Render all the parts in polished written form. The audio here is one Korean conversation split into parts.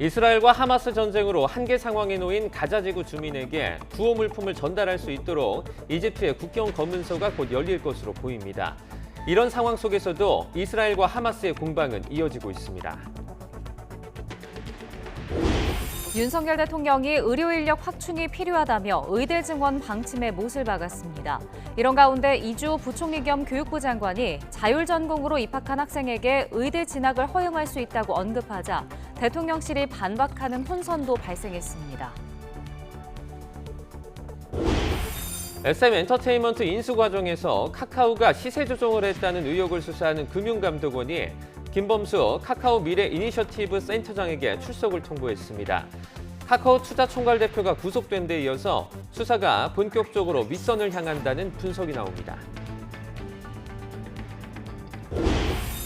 이스라엘과 하마스 전쟁으로 한계 상황에 놓인 가자 지구 주민에게 구호 물품을 전달할 수 있도록 이집트의 국경 검문소가 곧 열릴 것으로 보입니다. 이런 상황 속에서도 이스라엘과 하마스의 공방은 이어지고 있습니다. 윤석열 대통령이 의료 인력 확충이 필요하다며 의대 증원 방침의 못을 박았습니다. 이런 가운데 이주호 부총리 겸 교육부 장관이 자율전공으로 입학한 학생에게 의대 진학을 허용할 수 있다고 언급하자 대통령실이 반박하는 혼선도 발생했습니다. SM 엔터테인먼트 인수 과정에서 카카오가 시세 조정을 했다는 의혹을 수사하는 금융감독원이 김범수 카카오 미래 이니셔티브 센터장에게 출석을 통보했습니다. 카카오 투자총괄 대표가 구속된 데 이어서 수사가 본격적으로 윗선을 향한다는 분석이 나옵니다.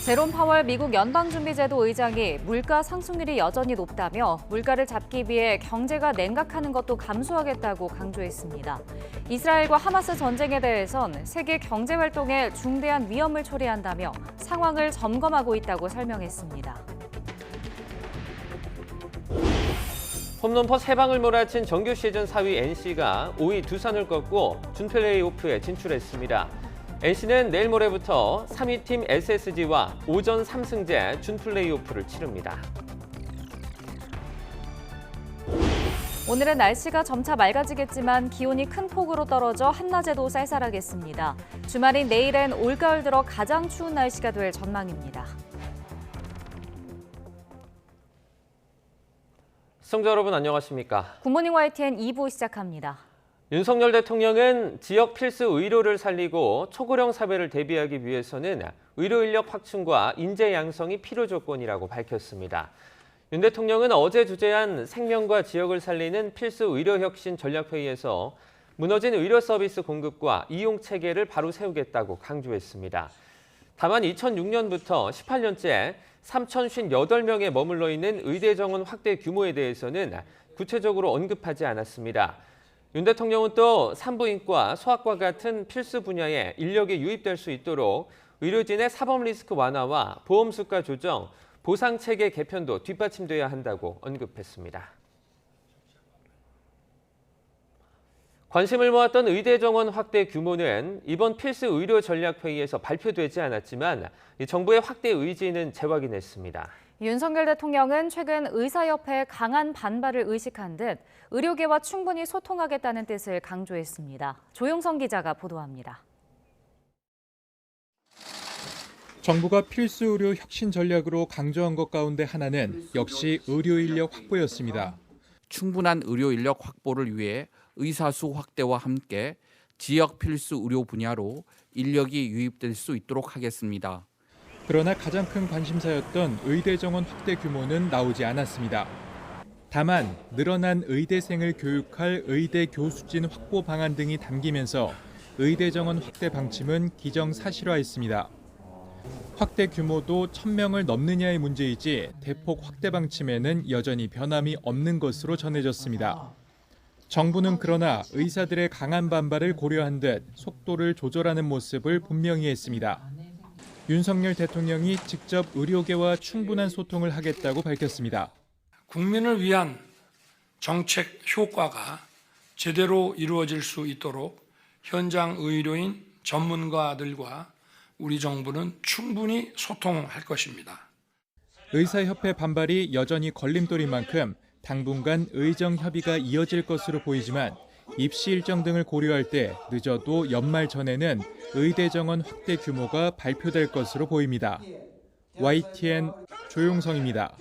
제롬 파월 미국 연방준비제도 의장이 물가 상승률이 여전히 높다며 물가를 잡기 위해 경제가 냉각하는 것도 감수하겠다고 강조했습니다. 이스라엘과 하마스 전쟁에 대해선 세계 경제 활동에 중대한 위험을 초래한다며 상황을 점검하고 있다고 설명했습니다. 홈런퍼 3방을 몰아친 정규 시즌 4위 NC가 5위 두산을 꺾고 준플레이오프에 진출했습니다. NC는 내일 모레부터 3위 팀 SSG와 오전 3승제 준플레이오프를 치릅니다. 오늘은 날씨가 점차 맑아지겠지만 기온이 큰 폭으로 떨어져 한낮에도 쌀쌀하겠습니다. 주말인 내일은 올가을 들어 가장 추운 날씨가 될 전망입니다. 시청자 여러분 안녕하십니까? 굿모닝 YTN 2부 시작합니다. 윤석열 대통령은 지역 필수 의료를 살리고 초고령 사회를 대비하기 위해서는 의료 인력 확충과 인재 양성이 필요 조건이라고 밝혔습니다. 윤 대통령은 어제 주재한 생명과 지역을 살리는 필수 의료 혁신 전략회의에서 무너진 의료 서비스 공급과 이용 체계를 바로 세우겠다고 강조했습니다. 다만 2006년부터 18년째 3,058명에 머물러 있는 의대 정원 확대 규모에 대해서는 구체적으로 언급하지 않았습니다. 윤 대통령은 또 산부인과, 소아과 같은 필수 분야에 인력이 유입될 수 있도록 의료진의 사법 리스크 완화와 보험 수가 조정, 보상 체계 개편도 뒷받침돼야 한다고 언급했습니다. 관심을 모았던 의대 정원 확대 규모는 이번 필수 의료 전략 회의에서 발표되지 않았지만 정부의 확대 의지는 재확인했습니다. 윤석열 대통령은 최근 의사협회의 강한 반발을 의식한 듯 의료계와 충분히 소통하겠다는 뜻을 강조했습니다. 조용성 기자가 보도합니다. 정부가 필수 의료 혁신 전략으로 강조한 것 가운데 하나는 역시 의료 인력 확보였습니다. 충분한 의료 인력 확보를 위해 의사수 확대와 함께 지역 필수 의료 분야로 인력이 유입될 수 있도록 하겠습니다. 그러나 가장 큰 관심사였던 의대 정원 확대 규모는 나오지 않았습니다. 다만 늘어난 의대생을 교육할 의대 교수진 확보 방안 등이 담기면서 의대 정원 확대 방침은 기정사실화했습니다. 확대 규모도 1,000명을 넘느냐의 문제이지 대폭 확대 방침에는 여전히 변함이 없는 것으로 전해졌습니다. 정부는 그러나 의사들의 강한 반발을 고려한 듯 속도를 조절하는 모습을 분명히 했습니다. 윤석열 대통령이 직접 의료계와 충분한 소통을 하겠다고 밝혔습니다. 국민을 위한 정책 효과가 제대로 이루어질 수 있도록 현장 의료인 전문가들과 우리 정부는 충분히 소통할 것입니다. 의사협회 반발이 여전히 걸림돌인 만큼 당분간 의정 협의가 이어질 것으로 보이지만 입시 일정 등을 고려할 때 늦어도 연말 전에는 의대 정원 확대 규모가 발표될 것으로 보입니다. YTN 조용성입니다.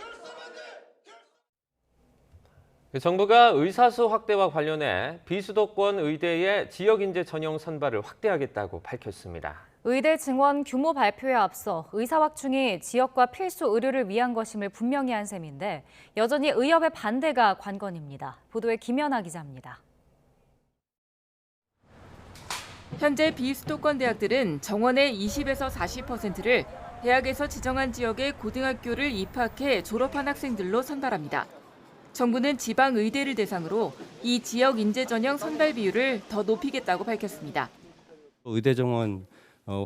정부가 의사수 확대와 관련해 비수도권 의대의 지역 인재 전형 선발을 확대하겠다고 밝혔습니다. 의대 증원 규모 발표에 앞서 의사 확충이 지역과 필수 의료를 위한 것임을 분명히 한 셈인데 여전히 의협의 반대가 관건입니다. 보도에 김연아 기자입니다. 현재 비수도권 대학들은 정원의 20에서 40%를 대학에서 지정한 지역의 고등학교를 입학해 졸업한 학생들로 선발합니다. 정부는 지방 의대를 대상으로 이 지역 인재 전형 선발 비율을 더 높이겠다고 밝혔습니다. 의대 정원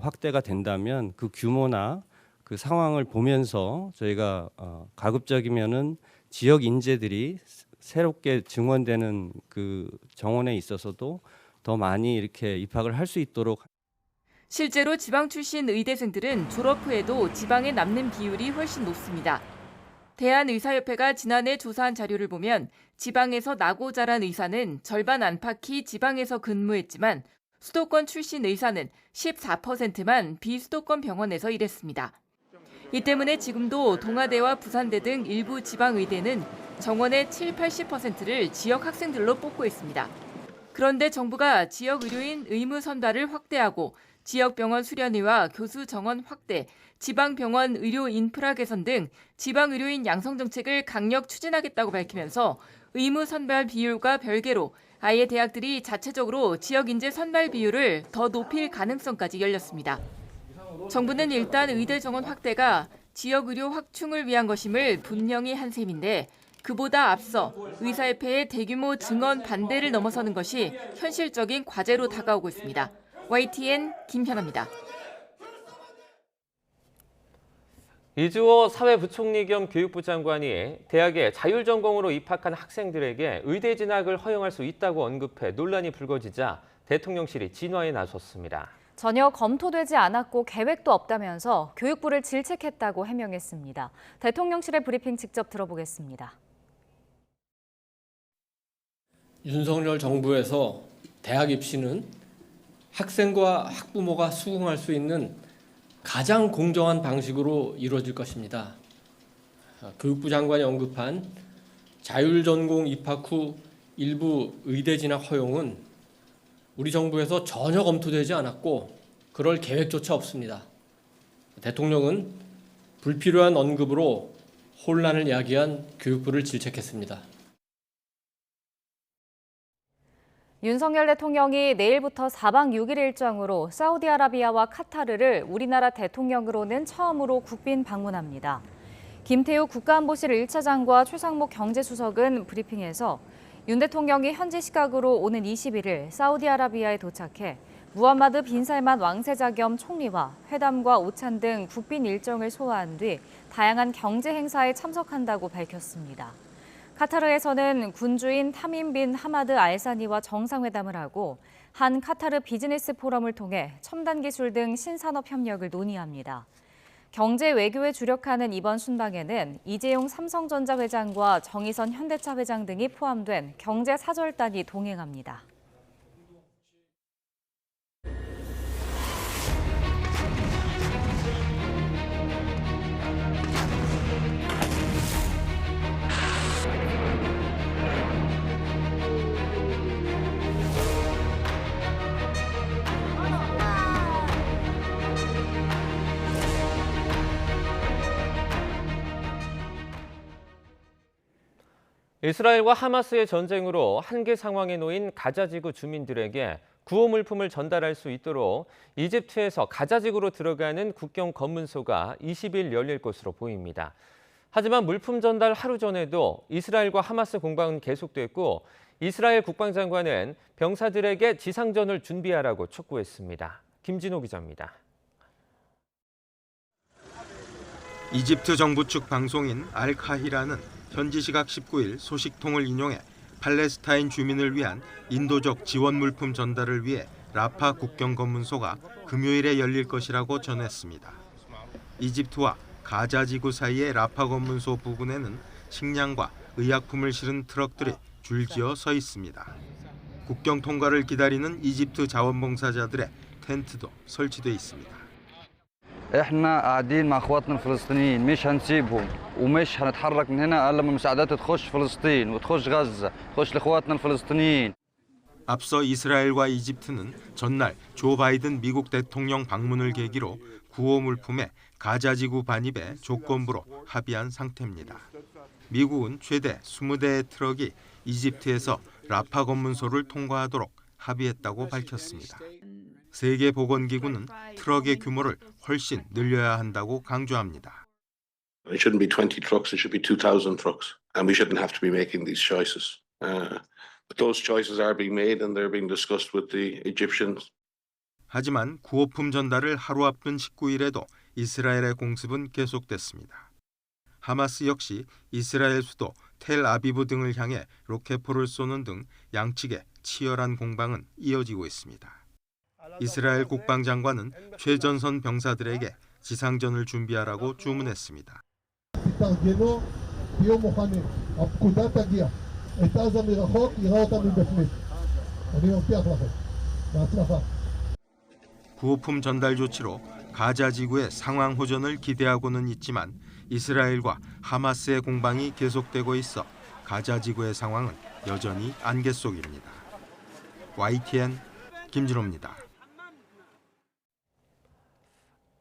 확대가 된다면 그 규모나 그 상황을 보면서 저희가 가급적이면은 지역 인재들이 새롭게 증원되는 그 정원에 있어서도 더 많이 이렇게 입학을 할 수 있도록. 실제로 지방 출신 의대생들은 졸업 후에도 지방에 남는 비율이 훨씬 높습니다. 대한의사협회가 지난해 조사한 자료를 보면 지방에서 나고 자란 의사는 절반 안팎이 지방에서 근무했지만 수도권 출신 의사는 14%만 비수도권 병원에서 일했습니다. 이 때문에 지금도 동아대와 부산대 등 일부 지방의대는 정원의 70-80%를 지역 학생들로 뽑고 있습니다. 그런데 정부가 지역 의료인 의무 선발을 확대하고 지역병원 수련회와 교수 정원 확대, 지방병원 의료 인프라 개선 등 지방의료인 양성 정책을 강력 추진하겠다고 밝히면서 의무 선발 비율과 별개로 아예 대학들이 자체적으로 지역 인재 선발 비율을 더 높일 가능성까지 열렸습니다. 정부는 일단 의대 정원 확대가 지역 의료 확충을 위한 것임을 분명히 한 셈인데 그보다 앞서 의사협회의 대규모 증원 반대를 넘어서는 것이 현실적인 과제로 다가오고 있습니다. YTN 김현아입니다. 이주호 사회부총리 겸 교육부 장관이 대학에 자율전공으로 입학한 학생들에게 의대 진학을 허용할 수 있다고 언급해 논란이 불거지자 대통령실이 진화에 나섰습니다. 전혀 검토되지 않았고 계획도 없다면서 교육부를 질책했다고 해명했습니다. 대통령실의 브리핑 직접 들어보겠습니다. 윤석열 정부에서 대학 입시는 학생과 학부모가 수긍할 수 있는 가장 공정한 방식으로 이루어질 것입니다. 교육부 장관이 언급한 자율전공 입학 후 일부 의대 진학 허용은 우리 정부에서 전혀 검토되지 않았고 그럴 계획조차 없습니다. 대통령은 불필요한 언급으로 혼란을 야기한 교육부를 질책했습니다. 윤석열 대통령이 내일부터 4박 6일 일정으로 사우디아라비아와 카타르를 우리나라 대통령으로는 처음으로 국빈 방문합니다. 김태우 국가안보실 1차장과 최상목 경제수석은 브리핑에서 윤 대통령이 현지 시각으로 오는 21일 사우디아라비아에 도착해 무함마드 빈 살만 왕세자 겸 총리와 회담과 오찬 등 국빈 일정을 소화한 뒤 다양한 경제 행사에 참석한다고 밝혔습니다. 카타르에서는 군주인 타민 빈 하마드 알사니와 정상회담을 하고 한 카타르 비즈니스 포럼을 통해 첨단 기술 등 신산업 협력을 논의합니다. 경제 외교에 주력하는 이번 순방에는 이재용 삼성전자 회장과 정의선 현대차 회장 등이 포함된 경제 사절단이 동행합니다. 이스라엘과 하마스의 전쟁으로 한계 상황에 놓인 가자지구 주민들에게 구호 물품을 전달할 수 있도록 이집트에서 가자지구로 들어가는 국경 검문소가 20일 열릴 것으로 보입니다. 하지만 물품 전달 하루 전에도 이스라엘과 하마스 공방은 계속됐고 이스라엘 국방장관은 병사들에게 지상전을 준비하라고 촉구했습니다. 김진호 기자입니다. 이집트 정부 측 방송인 알카히라는 현지 시각 19일 소식통을 인용해 팔레스타인 주민을 위한 인도적 지원 물품 전달을 위해 라파 국경 검문소가 금요일에 열릴 것이라고 전했습니다. 이집트와 가자 지구 사이의 라파 검문소 부근에는 식량과 의약품을 실은 트럭들이 줄지어 서 있습니다. 국경 통과를 기다리는 이집트 자원봉사자들의 텐트도 설치돼 있습니다. احنا قاعدين مع اخواتنا الفلسطينيين مش هنسيبهم ومش هنتحرك من هنا الا لما المساعدات تخش فلسطين وتخش غزه تخش لاخواتنا الفلسطينيين. 앞서 이스라엘과 이집트는 전날 조 바이든 미국 대통령 방문을 계기로 구호 물품의 가자지구 반입에 조건부로 합의한 상태입니다. 미국은 최대 20대의 트럭이 이집트에서 라파 검문소를 통과하도록 합의했다고 밝혔습니다. 세계보건기구는 트럭의 규모를 훨씬 늘려야 한다고 강조합니다. It shouldn't be 20 trucks, it should be 2,000 trucks. And we shouldn't have to be making these choices. But those choices are being made and they're being discussed with the Egyptians. 하지만 구호품 전달을 하루 앞둔 19일에도 이스라엘의 공습은 계속됐습니다. 하마스 역시 이스라엘 수도 텔아비브 등을 향해 로켓포를 쏘는 등 양측의 치열한 공방은 이어지고 있습니다. 이스라엘 국방장관은 최전선 병사들에게 지상전을 준비하라고 주문했습니다. 구호품 전달 조치로 가자 지구의 상황 호전을 기대하고는 있지만 이스라엘과 하마스의 공방이 계속되고 있어 가자 지구의 상황은 여전히 안개 속입니다. YTN 김진호입니다.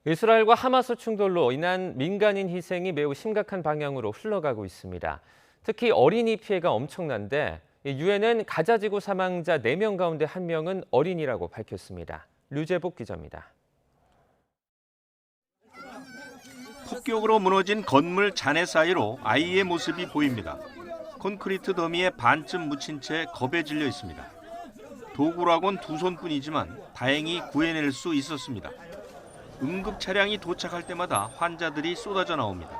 이스라엘과 하마스 충돌로 인한 민간인 희생이 매우 심각한 방향으로 흘러가고 있습니다. 특히 어린이 피해가 엄청난데 유엔은 가자 지구 사망자 4명 가운데 1명은 어린이라고 밝혔습니다. 류재복 기자입니다. 폭격으로 무너진 건물 잔해 사이로 아이의 모습이 보입니다. 콘크리트 더미에 반쯤 묻힌 채 겁에 질려 있습니다. 도구락은 2손뿐이지만 다행히 구해낼 수 있었습니다. 응급 차량이 도착할 때마다 환자들이 쏟아져 나옵니다.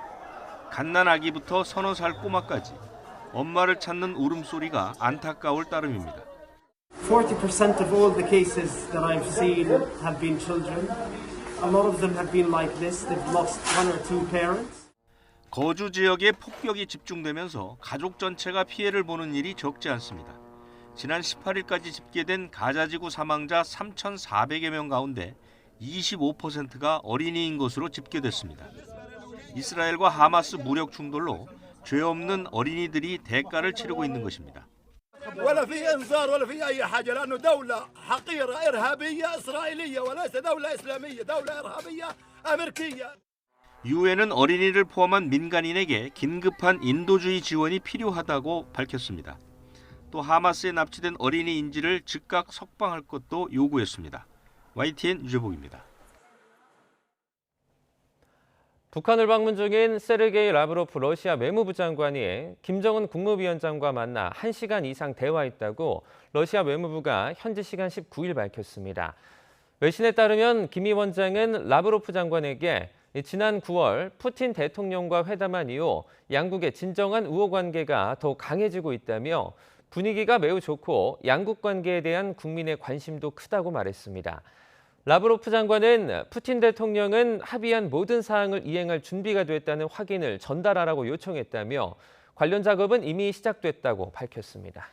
갓난 아기부터 서너 살 꼬마까지 엄마를 찾는 울음소리가 안타까울 따름입니다. 40% of all the cases that I've seen have been children. A lot of them have been like this. They've lost one or two parents. 거주 지역에 폭격이 집중되면서 가족 전체가 피해를 보는 일이 적지 않습니다. 지난 18일까지 집계된 가자지구 사망자 3,400여 명 가운데 25%가 어린이인 것으로 집계됐습니다. 이스라엘과 하마스 무력 충돌로 죄 없는 어린이들이 대가를 치르고 있는 것입니다. ولا في انذار ولا في اي حاجه لانه دوله حقيره ارهابيه اسرائيليه وليس دوله اسلاميه دوله ارهابيه امريكيه. 유엔은 어린이를 포함한 민간인에게 긴급한 인도주의 지원이 필요하다고 밝혔습니다. 또 하마스에 납치된 어린이 인질을 즉각 석방할 것도 요구했습니다. YTN 유재복입니다. 북한을 방문 중인 세르게이 라브로프 러시아 외무부 장관이 김정은 국무위원장과 만나 1시간 이상 대화했다고 러시아 외무부가 현지 시간 19일 밝혔습니다. 외신에 따르면 김 위원장은 라브로프 장관에게 지난 9월 푸틴 대통령과 회담한 이후 양국의 진정한 우호 관계가 더욱 강해지고 있다며 분위기가 매우 좋고 양국 관계에 대한 국민의 관심도 크다고 말했습니다. 라브로프 장관은 푸틴 대통령은 합의한 모든 사항을 이행할 준비가 됐다는 확인을 전달하라고 요청했다며 관련 작업은 이미 시작됐다고 밝혔습니다.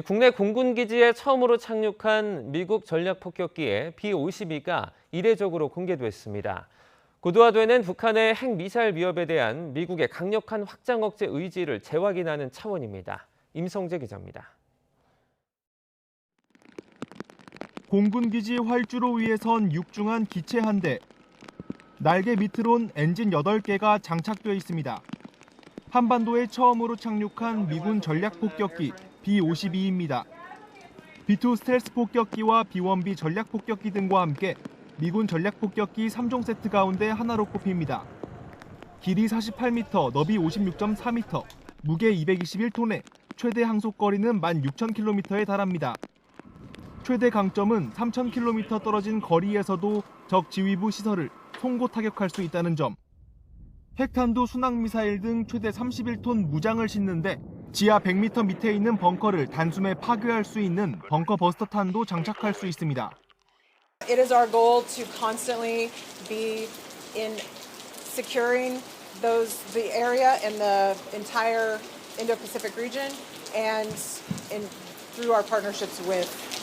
국내 공군기지에 처음으로 착륙한 미국 전략폭격기의 B-52가 이례적으로 공개됐습니다. 고도화되는 북한의 핵미사일 위협에 대한 미국의 강력한 확장 억제 의지를 재확인하는 차원입니다. 임성재 기자입니다. 공군기지 활주로 위에 선 육중한 기체 한 대. 날개 밑으론 엔진 8개가 장착되어 있습니다. 한반도에 처음으로 착륙한 미군 전략폭격기 B-52입니다. B-2 스텔스 폭격기와 B-1B 전략폭격기 등과 함께 미군 전략폭격기 3종 세트 가운데 하나로 꼽힙니다. 길이 48m, 너비 56.4m, 무게 221톤에 최대 항속거리는 16,000km에 달합니다. 최대 강점은 3,000km 떨어진 거리에서도 적 지휘부 시설을 송고 타격할 수 있다는 점. 핵탄두 순항미사일 등 최대 31톤 무장을 싣는데 지하 100m 밑에 있는 벙커를 단숨에 파괴할 수 있는 벙커 버스터 탄도 장착할 수 있습니다. It is our goal to constantly be in securing the area and the entire Indo-Pacific region and through our partnerships with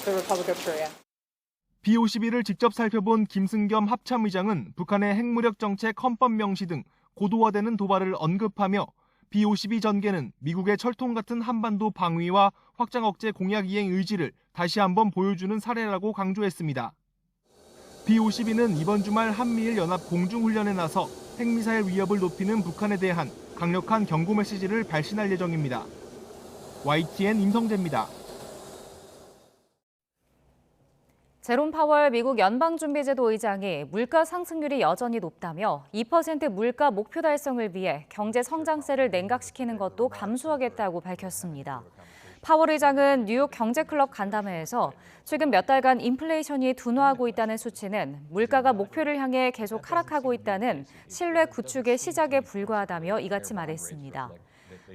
the Republic of Korea. B-52를 직접 살펴본 김승겸 합참의장은 북한의 핵무력 정책 헌법 명시 등 고도화되는 도발을 언급하며 B-52 전개는 미국의 철통 같은 한반도 방위와 확장 억제 공약 이행 의지를 다시 한번 보여주는 사례라고 강조했습니다. B-52는 이번 주말 한미일 연합 공중훈련에 나서 핵미사일 위협을 높이는 북한에 대한 강력한 경고 메시지를 발신할 예정입니다. YTN 임성재입니다. 제롬 파월 미국 연방준비제도 의장이 물가 상승률이 여전히 높다며 2% 물가 목표 달성을 위해 경제 성장세를 냉각시키는 것도 감수하겠다고 밝혔습니다. 파월 의장은 뉴욕 경제클럽 간담회에서 최근 몇 달간 인플레이션이 둔화하고 있다는 수치는 물가가 목표를 향해 계속 하락하고 있다는 신뢰 구축의 시작에 불과하다며 이같이 말했습니다.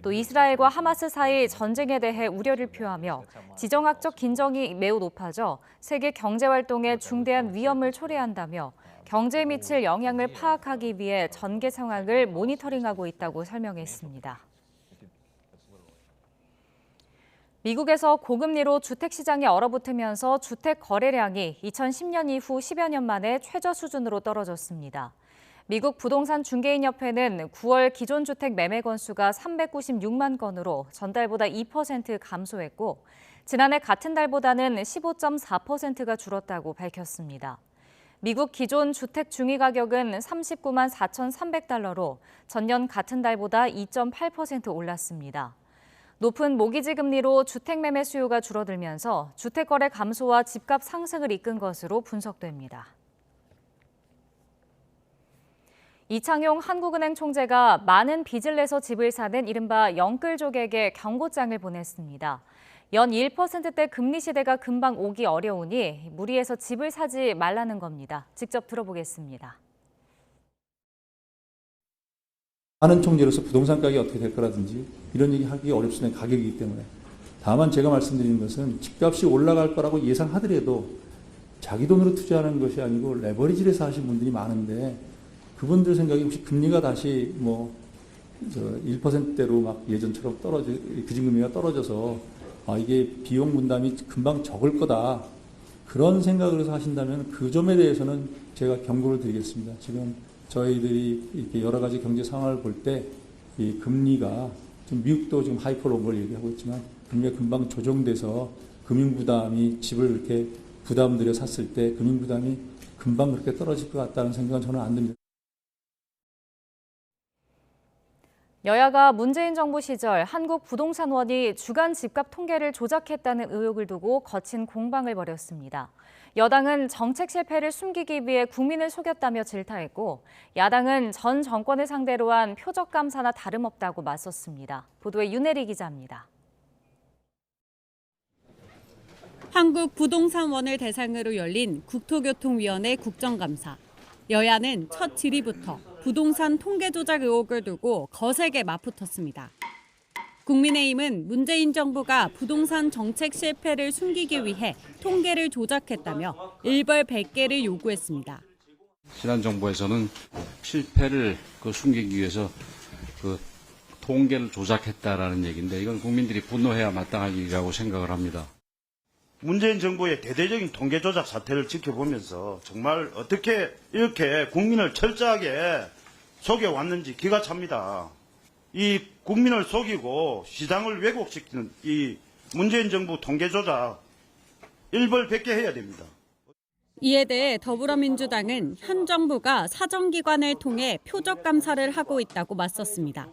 또 이스라엘과 하마스 사이 전쟁에 대해 우려를 표하며 지정학적 긴장이 매우 높아져 세계 경제 활동에 중대한 위험을 초래한다며 경제에 미칠 영향을 파악하기 위해 전개 상황을 모니터링하고 있다고 설명했습니다. 미국에서 고금리로 주택시장이 얼어붙으면서 주택 거래량이 2010년 이후 10여 년 만에 최저 수준으로 떨어졌습니다. 미국 부동산 중개인협회는 9월 기존 주택 매매 건수가 396만 건으로 전달보다 2% 감소했고 지난해 같은 달보다는 15.4%가 줄었다고 밝혔습니다. 미국 기존 주택 중위 가격은 39만 4,300달러로 전년 같은 달보다 2.8% 올랐습니다. 높은 모기지 금리로 주택 매매 수요가 줄어들면서 주택 거래 감소와 집값 상승을 이끈 것으로 분석됩니다. 이창용 한국은행 총재가 많은 빚을 내서 집을 사는 이른바 영끌족에게 경고장을 보냈습니다. 연 1%대 금리 시대가 금방 오기 어려우니 무리해서 집을 사지 말라는 겁니다. 직접 들어보겠습니다. 하는 총재로서 부동산 가격이 어떻게 될 거라든지 이런 얘기 하기 어렵습니다. 가격이기 때문에. 다만 제가 말씀드리는 것은 집값이 올라갈 거라고 예상하더라도 자기 돈으로 투자하는 것이 아니고 레버리지를 해서 하신 분들이 많은데 그분들 생각이 혹시 금리가 다시 1%대로 막 예전처럼 기준금리가 떨어져서 이게 비용 분담이 금방 적을 거다. 그런 생각을 해서 하신다면 그 점에 대해서는 제가 경고를 드리겠습니다. 지금 저희들이 이렇게 여러 가지 경제 상황을 볼 때 이 금리가 좀 미국도 지금 하이퍼 롱을 얘기하고 있지만 금리가 금방 조정돼서 금융 부담이 집을 이렇게 부담 들여 샀을 때 금융 부담이 금방 그렇게 떨어질 것 같다는 생각은 저는 안 듭니다. 여야가 문재인 정부 시절 한국부동산원이 주간 집값 통계를 조작했다는 의혹을 두고 거친 공방을 벌였습니다. 여당은 정책 실패를 숨기기 위해 국민을 속였다며 질타했고 야당은 전 정권을 상대로 한 표적 감사나 다름없다고 맞섰습니다. 보도에 윤혜리 기자입니다. 한국부동산원을 대상으로 열린 국토교통위원회 국정감사. 여야는 첫 질의부터 부동산 통계 조작 의혹을 두고 거세게 맞붙었습니다. 국민의힘은 문재인 정부가 부동산 정책 실패를 숨기기 위해 통계를 조작했다며 일벌 100개를 요구했습니다. 지난 정부에서는 실패를 숨기기 위해서 통계를 조작했다라는 얘기인데 이건 국민들이 분노해야 마땅한 일이라고 생각을 합니다. 문재인 정부의 대대적인 통계 조작 사태를 지켜보면서 정말 어떻게 이렇게 국민을 철저하게 속여왔는지 기가 찹니다. 이 국민을 속이고 시장을 왜곡시키는 이 문재인 정부 통계 조작 일벌 100개 해야 됩니다. 이에 대해 더불어민주당은 현 정부가 사정기관을 통해 표적 감사를 하고 있다고 맞섰습니다.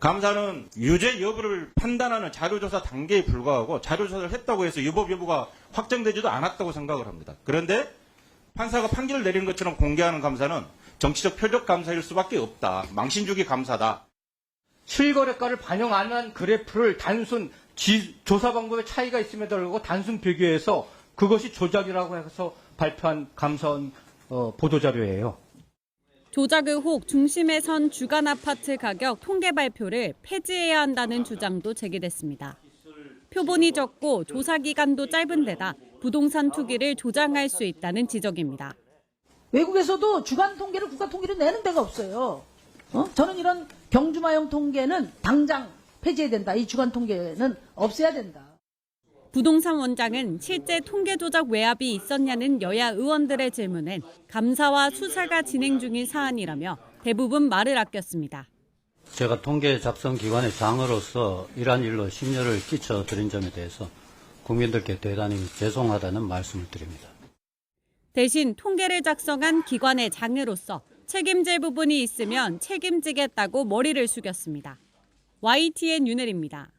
감사는 유죄 여부를 판단하는 자료조사 단계에 불과하고 자료조사를 했다고 해서 유법 여부가 확정되지도 않았다고 생각을 합니다. 그런데 판사가 판결을 내리는 것처럼 공개하는 감사는 정치적 표적 감사일 수밖에 없다. 망신주기 감사다. 실거래가를 반영 안 한 그래프를 단순 조사 방법에 차이가 있음에도 불구하고 단순 비교해서 그것이 조작이라고 해서 발표한 감사원 보도자료예요. 조작 의혹 중심에 선 주간 아파트 가격 통계 발표를 폐지해야 한다는 주장도 제기됐습니다. 표본이 적고 조사 기간도 짧은 데다 부동산 투기를 조장할 수 있다는 지적입니다. 외국에서도 주간 통계를 국가 통계로 내는 데가 없어요. 저는 이런 경주마용 통계는 당장 폐지해야 된다. 이 주간 통계는 없애야 된다. 부동산 원장은 실제 통계 조작 외압이 있었냐는 여야 의원들의 질문엔 감사와 수사가 진행 중인 사안이라며 대부분 말을 아꼈습니다. 제가 통계 작성 기관의 장으로서 이러한 일로 심려를 끼쳐드린 점에 대해서 국민들께 대단히 죄송하다는 말씀을 드립니다. 대신 통계를 작성한 기관의 장으로서 책임질 부분이 있으면 책임지겠다고 머리를 숙였습니다. YTN 윤혜리입니다.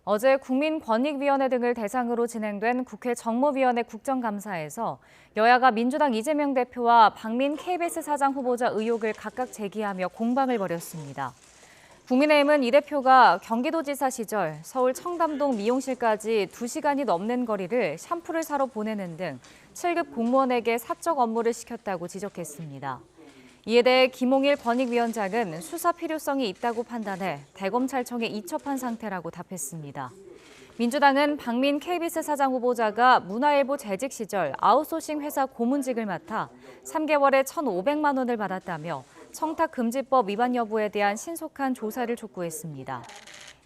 어제 국민권익위원회 등을 대상으로 진행된 국회 정무위원회 국정감사에서 여야가 민주당 이재명 대표와 박민 KBS 사장 후보자 의혹을 각각 제기하며 공방을 벌였습니다. 국민의힘은 이 대표가 경기도지사 시절 서울 청담동 미용실까지 2시간이 넘는 거리를 샴푸를 사러 보내는 등 7급 공무원에게 사적 업무를 시켰다고 지적했습니다. 이에 대해 김홍일 권익위원장은 수사 필요성이 있다고 판단해 대검찰청에 이첩한 상태라고 답했습니다. 민주당은 박민 KBS 사장 후보자가 문화일보 재직 시절 아웃소싱 회사 고문직을 맡아 3개월에 1,500만 원을 받았다며 청탁금지법 위반 여부에 대한 신속한 조사를 촉구했습니다.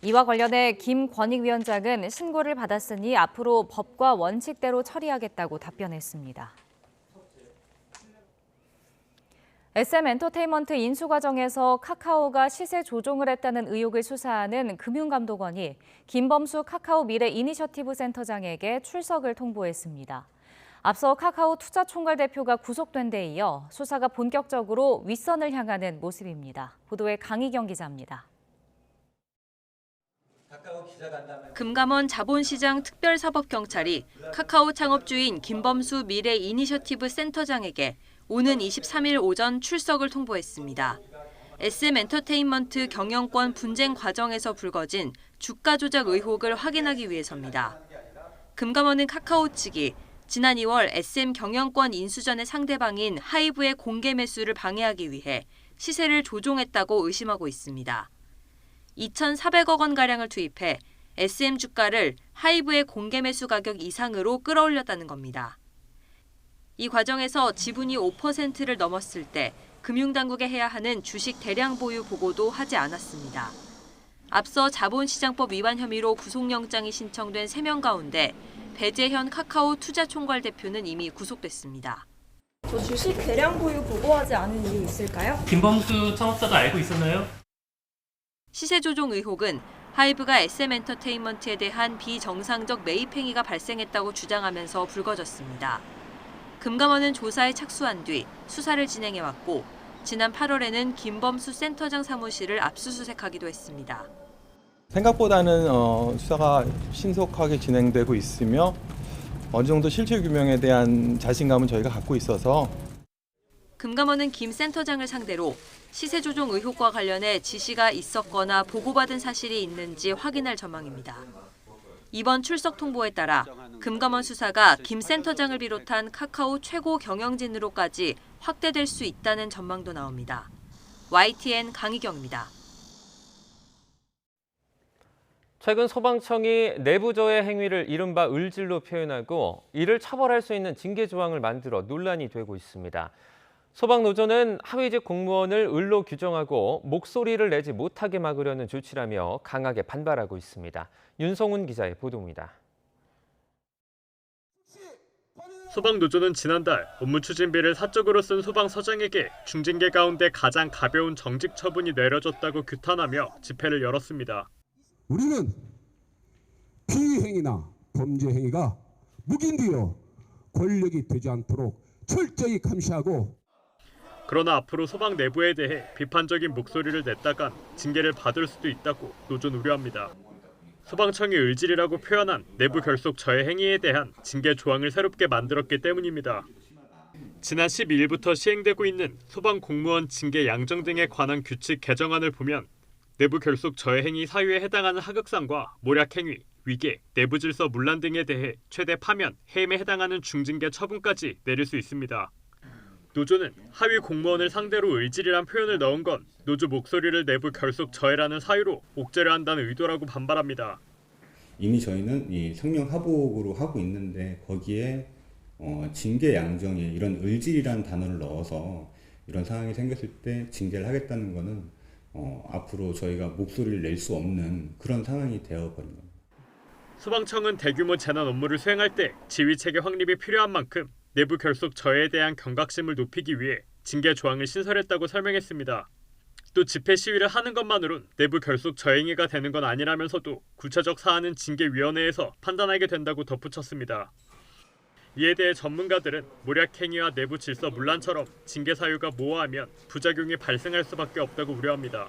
이와 관련해 김 권익위원장은 신고를 받았으니 앞으로 법과 원칙대로 처리하겠다고 답변했습니다. SM엔터테인먼트 인수 과정에서 카카오가 시세 조종을 했다는 의혹을 수사하는 금융감독원이 김범수 카카오 미래 이니셔티브 센터장에게 출석을 통보했습니다. 앞서 카카오 투자총괄 대표가 구속된 데 이어 수사가 본격적으로 윗선을 향하는 모습입니다. 보도에 강희경 기자입니다. 금감원 자본시장 특별사법경찰이 카카오 창업주인 김범수 미래 이니셔티브 센터장에게 오는 23일 오전 출석을 통보했습니다. SM엔터테인먼트 경영권 분쟁 과정에서 불거진 주가 조작 의혹을 확인하기 위해서입니다. 금감원은 카카오 측이 지난 2월 SM 경영권 인수 전의 상대방인 하이브의 공개 매수를 방해하기 위해 시세를 조종했다고 의심하고 있습니다. 2,400억 원가량을 투입해 SM 주가를 하이브의 공개 매수 가격 이상으로 끌어올렸다는 겁니다. 이 과정에서 지분이 5%를 넘었을 때 금융당국에 해야 하는 주식 대량 보유 보고도 하지 않았습니다. 앞서 자본시장법 위반 혐의로 구속영장이 신청된 3명 가운데 배재현 카카오 투자총괄 대표는 이미 구속됐습니다. 주식 대량 보유 보고하지 않은 이유 있을까요? 김범수 창업자도 알고 있었나요? 시세 조종 의혹은 하이브가 SM엔터테인먼트에 대한 비정상적 매입 행위가 발생했다고 주장하면서 불거졌습니다. 금감원은 조사에 착수한 뒤 수사를 진행해왔고 지난 8월에는 김범수 센터장 사무실을 압수수색하기도 했습니다. 생각보다는 수사가 신속하게 진행되고 있으며 어느 정도 실체 규명에 대한 자신감은 저희가 갖고 있어서 금감원은 김 센터장을 상대로 시세 조종 의혹과 관련해 지시가 있었거나 보고받은 사실이 있는지 확인할 전망입니다. 이번 출석 통보에 따라 금감원 수사가 김 센터장을 비롯한 카카오 최고 경영진으로까지 확대될 수 있다는 전망도 나옵니다. YTN 강희경입니다. 최근 소방청이 내부조회 행위를 이른바 을질로 표현하고 이를 처벌할 수 있는 징계 조항을 만들어 논란이 되고 있습니다. 소방노조는 하위직 공무원을 을로 규정하고 목소리를 내지 못하게 막으려는 조치라며 강하게 반발하고 있습니다. 윤성훈 기자의 보도입니다. 소방노조는 지난달 업무 추진비를 사적으로 쓴 소방서장에게 중징계 가운데 가장 가벼운 정직 처분이 내려졌다고 규탄하며 집회를 열었습니다. 우리는 피해행위나 범죄 행위가 묵인되어 권력이 되지 않도록 철저히 감시하고 그러나 앞으로 소방 내부에 대해 비판적인 목소리를 냈다간 징계를 받을 수도 있다고 노조는 우려합니다. 소방청이 을질이라고 표현한 내부 결속 저해 행위에 대한 징계 조항을 새롭게 만들었기 때문입니다. 지난 12일부터 시행되고 있는 소방 공무원 징계 양정 등에 관한 규칙 개정안을 보면 내부 결속 저해 행위 사유에 해당하는 하극상과 모략 행위, 위계, 내부 질서 문란 등에 대해 최대 파면, 해임에 해당하는 중징계 처분까지 내릴 수 있습니다. 노조는 하위 공무원을 상대로 을질이란 표현을 넣은 건 노조 목소리를 내부 결속 저해라는 사유로 옥죄를 한다는 의도라고 반발합니다. 이미 저희는 이 상명하복으로 하고 있는데 거기에 징계 양정에 이런 을질이라는 단어를 넣어서 이런 상황이 생겼을 때 징계를 하겠다는 거는 앞으로 저희가 목소리를 낼 수 없는 그런 상황이 되어버린 겁니다. 소방청은 대규모 재난 업무를 수행할 때 지휘체계 확립이 필요한 만큼 내부 결속 저해에 대한 경각심을 높이기 위해 징계 조항을 신설했다고 설명했습니다. 또 집회 시위를 하는 것만으론 내부 결속 저행위가 되는 건 아니라면서도 구체적 사안은 징계위원회에서 판단하게 된다고 덧붙였습니다. 이에 대해 전문가들은 모략행위와 내부 질서 문란처럼 징계 사유가 모호하면 부작용이 발생할 수밖에 없다고 우려합니다.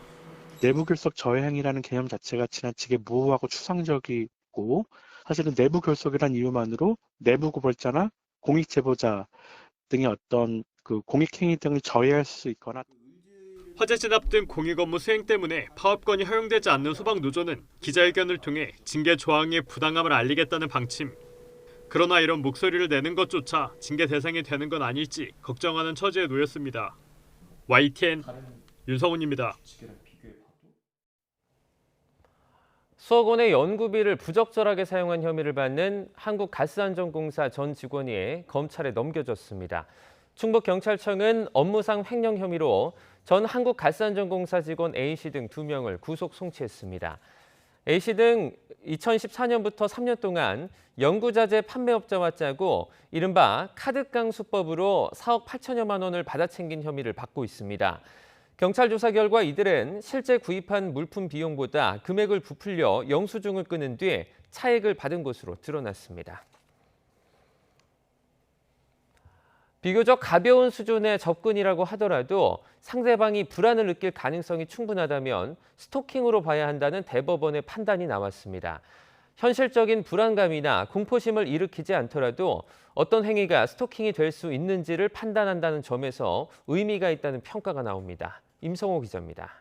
내부 결속 저해 행위라는 개념 자체가 지나치게 모호하고 추상적이고 사실은 내부 결속이란 이유만으로 내부 고발자나 공익 제보자 등의 어떤 그 공익 행위 등을 저해할 수 있거나 화재 진압 등 공익 업무 수행 때문에 파업권이 허용되지 않는 소방노조는 기자회견을 통해 징계 조항의 부당함을 알리겠다는 방침. 그러나 이런 목소리를 내는 것조차 징계 대상이 되는 건 아닐지 걱정하는 처지에 놓였습니다. YTN 윤성훈입니다. 수억 원의 연구비를 부적절하게 사용한 혐의를 받는 한국가스안전공사 전 직원이 검찰에 넘겨졌습니다. 충북경찰청은 업무상 횡령 혐의로 전 한국가스안전공사 직원 A씨 등 2명을 구속 송치했습니다. A씨 등 2014년부터 3년 동안 연구자재 판매업자와 짜고 이른바 카드깡 수법으로 4억 8천여만 원을 받아챙긴 혐의를 받고 있습니다. 경찰 조사 결과 이들은 실제 구입한 물품 비용보다 금액을 부풀려 영수증을 끊은 뒤 차액을 받은 것으로 드러났습니다. 비교적 가벼운 수준의 접근이라고 하더라도 상대방이 불안을 느낄 가능성이 충분하다면 스토킹으로 봐야 한다는 대법원의 판단이 나왔습니다. 현실적인 불안감이나 공포심을 일으키지 않더라도 어떤 행위가 스토킹이 될 수 있는지를 판단한다는 점에서 의미가 있다는 평가가 나옵니다. 임성호 기자입니다.